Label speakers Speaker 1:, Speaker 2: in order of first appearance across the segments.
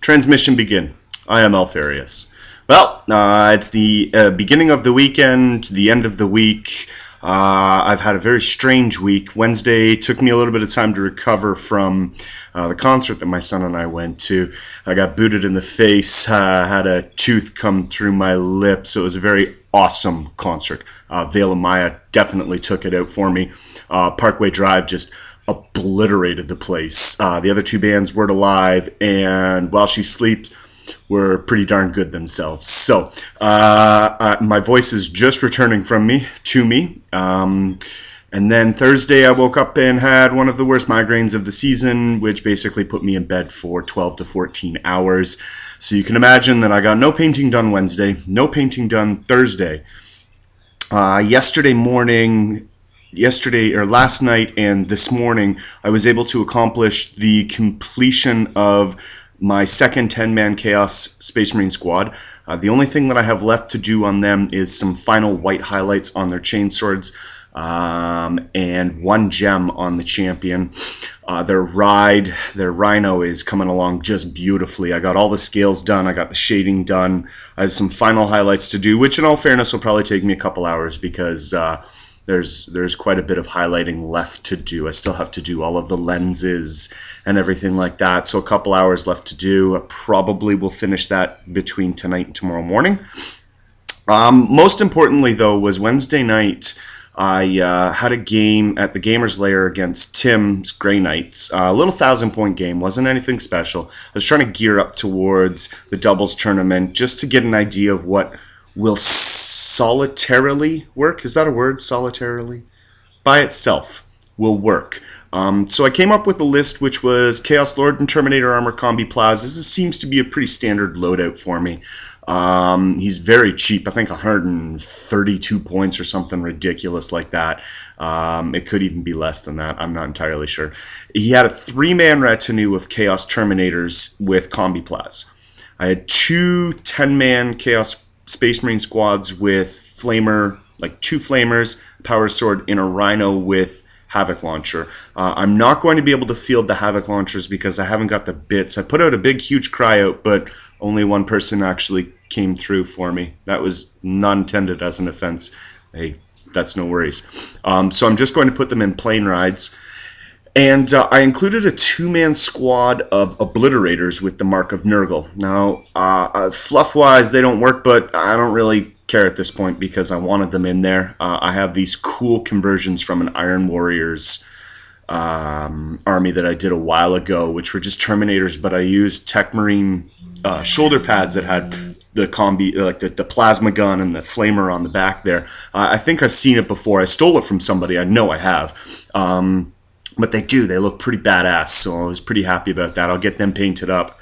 Speaker 1: Transmission begin. I am Alpharius. Well, it's the beginning of the weekend, the end of the week. I've had a very strange week. Wednesday took me a little bit of time to recover from the concert that my son and I went to. I got booted in the face, had a tooth come through my lip, so it was a very awesome concert. Vale and Maya definitely took it out for me. Parkway Drive just obliterated the place. The other two bands weren't alive, and While She Sleeps were pretty darn good themselves. So my voice is just returning to me. And then Thursday I woke up and had one of the worst migraines of the season, which basically put me in bed for 12 to 14 hours. So you can imagine that I got no painting done Wednesday, no painting done Thursday. Last night and this morning, I was able to accomplish the completion of my second 10-man Chaos Space Marine squad. The only thing that I have left to do on them is some final white highlights on their chainswords and one gem on the champion. Their rhino is coming along just beautifully. I got all the scales done. I got the shading done. I have some final highlights to do, which in all fairness will probably take me a couple hours because there's quite a bit of highlighting left to do. I still have to do all of the lenses and everything like that. So a couple hours left to do. I probably will finish that between tonight and tomorrow morning. Most importantly, though, was Wednesday night. I had a game at the Gamers Lair against Tim's Grey Knights. A little 1,000-point game. Wasn't anything special. I was trying to gear up towards the doubles tournament just to get an idea of what will solitarily work. Is that a word? Solitarily? By itself will work. So I came up with a list which was Chaos Lord and Terminator armor Combi-plasma. This seems to be a pretty standard loadout for me. He's very cheap. I think 132 points or something ridiculous like that. It could even be less than that. I'm not entirely sure. He had a 3-man retinue of Chaos Terminators with Combi-plasma. I had two 10-man Chaos Space Marine squads with Flamer, like 2 Flamers, Power Sword, and a Rhino with Havoc launcher. I'm not going to be able to field the Havoc launchers because I haven't got the bits. I put out a big, huge cry out, but only one person actually came through for me. That was not intended as an offense. Hey, that's no worries. So I'm just going to put them in plane rides. And I included a 2-man squad of Obliterators with the Mark of Nurgle. Now, fluff-wise, they don't work, but I don't really care at this point because I wanted them in there. I have these cool conversions from an Iron Warriors army that I did a while ago, which were just Terminators, but I used Tech Marine shoulder pads that had the combi, like the plasma gun and the flamer on the back there. I think I've seen it before. I stole it from somebody. I know I have. But they look pretty badass, so I was pretty happy about that. I'll get them painted up.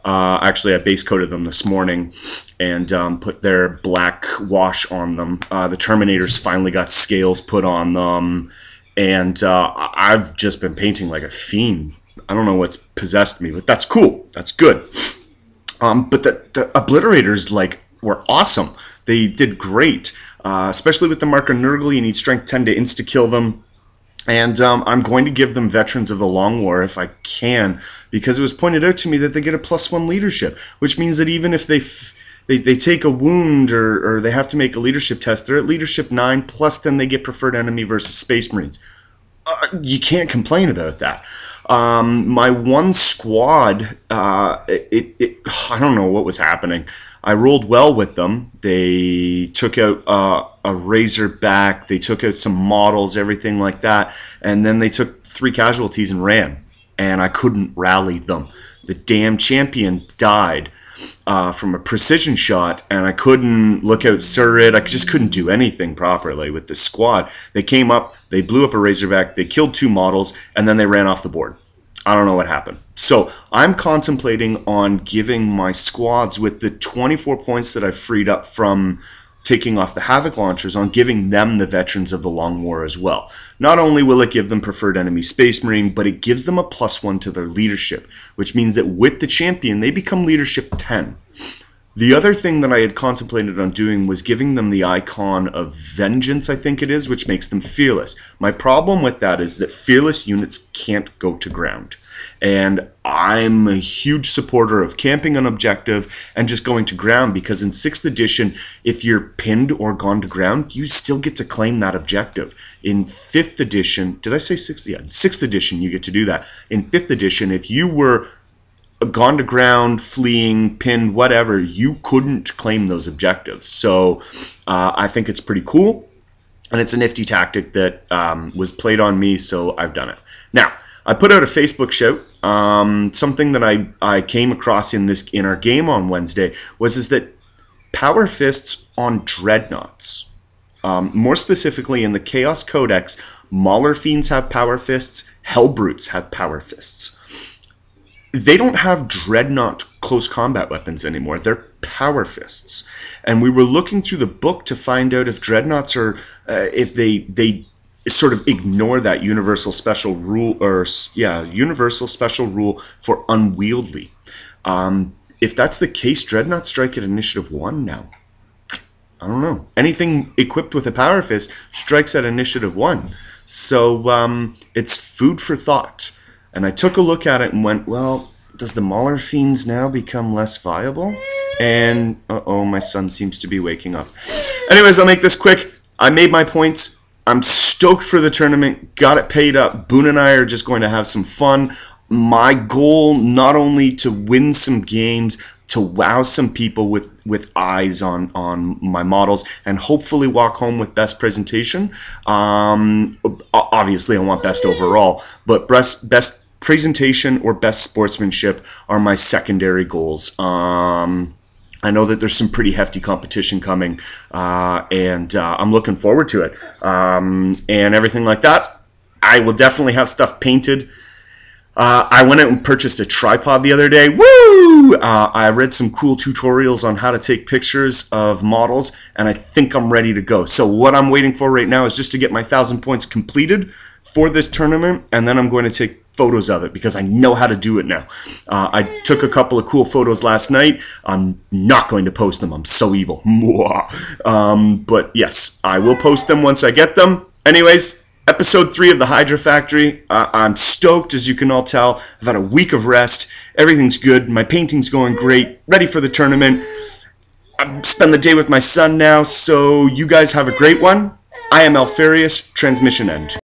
Speaker 1: Actually, I base coated them this morning and put their black wash on them. The Terminators finally got scales put on them, and I've just been painting like a fiend. I don't know what's possessed me, but that's cool. That's good. But the Obliterators were awesome. They did great, especially with the Mark of Nurgle. You need strength 10 to insta-kill them. And I'm going to give them Veterans of the Long War if I can, because it was pointed out to me that they get a +1 leadership, which means that even if they take a wound or they have to make a leadership test, they're at leadership 9, plus then they get preferred enemy versus Space Marines. You can't complain about that. My one squad, I don't know what was happening. I rolled well with them. They took out a Razorback. They took out some models, everything like that. And then they took 3 casualties and ran. And I couldn't rally them. The damn champion died from a precision shot. And I couldn't look out Surrit. I just couldn't do anything properly with the squad. They came up. They blew up a Razorback. They killed 2 models. And then they ran off the board. I don't know what happened. So I'm contemplating on giving my squads with the 24 points that I freed up from taking off the Havoc launchers, on giving them the Veterans of the Long War as well. Not only will it give them preferred enemy Space Marine, but it gives them a +1 to their leadership, which means that with the champion, they become leadership 10. The other thing that I had contemplated on doing was giving them the icon of Vengeance, I think it is, which makes them fearless. My problem with that is that fearless units can't go to ground. And I'm a huge supporter of camping on objective and just going to ground, because in 6th edition, if you're pinned or gone to ground, you still get to claim that objective. In 5th edition, did I say 6th? Yeah, in 6th edition, you get to do that. In 5th edition, if you were gone to ground, fleeing, pinned, whatever, you couldn't claim those objectives. So I think it's pretty cool, and it's a nifty tactic that was played on me, so I've done it. Now, I put out a Facebook shout. Something that I came across in our game on Wednesday is that power fists on dreadnoughts, more specifically in the Chaos Codex, Mauler Fiends have power fists, Hellbrutes have power fists. They don't have dreadnought close combat weapons anymore. They're power fists. And we were looking through the book to find out if dreadnoughts are, if they sort of ignore that universal special rule, or universal special rule for unwieldy. If that's the case, dreadnoughts strike at initiative 1 now. I don't know. Anything equipped with a power fist strikes at initiative 1. So it's food for thought. And I took a look at it and went, well, does the Mauler Fiends now become less viable? And, uh-oh, my son seems to be waking up. Anyways, I'll make this quick. I made my points. I'm stoked for the tournament. Got it paid up. Boone and I are just going to have some fun. My goal, not only to win some games, to wow some people with eyes on my models, and hopefully walk home with best presentation. Obviously, I want best overall, but best presentation or best sportsmanship are my secondary goals. I know that there's some pretty hefty competition coming, and I'm looking forward to it. And everything like that, I will definitely have stuff painted. I went out and purchased a tripod the other day. Woo! I read some cool tutorials on how to take pictures of models, and I think I'm ready to go. So what I'm waiting for right now is just to get my 1,000 points completed for this tournament, and then I'm going to take photos of it because I know how to do it now. I took a couple of cool photos last night. I'm not going to post them. I'm so evil. But yes, I will post them once I get them. Anyways, episode 3 of the Hydra Factory. I'm stoked, as you can all tell. I've had a week of rest. Everything's good. My painting's going great. Ready for the tournament. I spend the day with my son now, so you guys have a great one. I am Alpharius. Transmission end.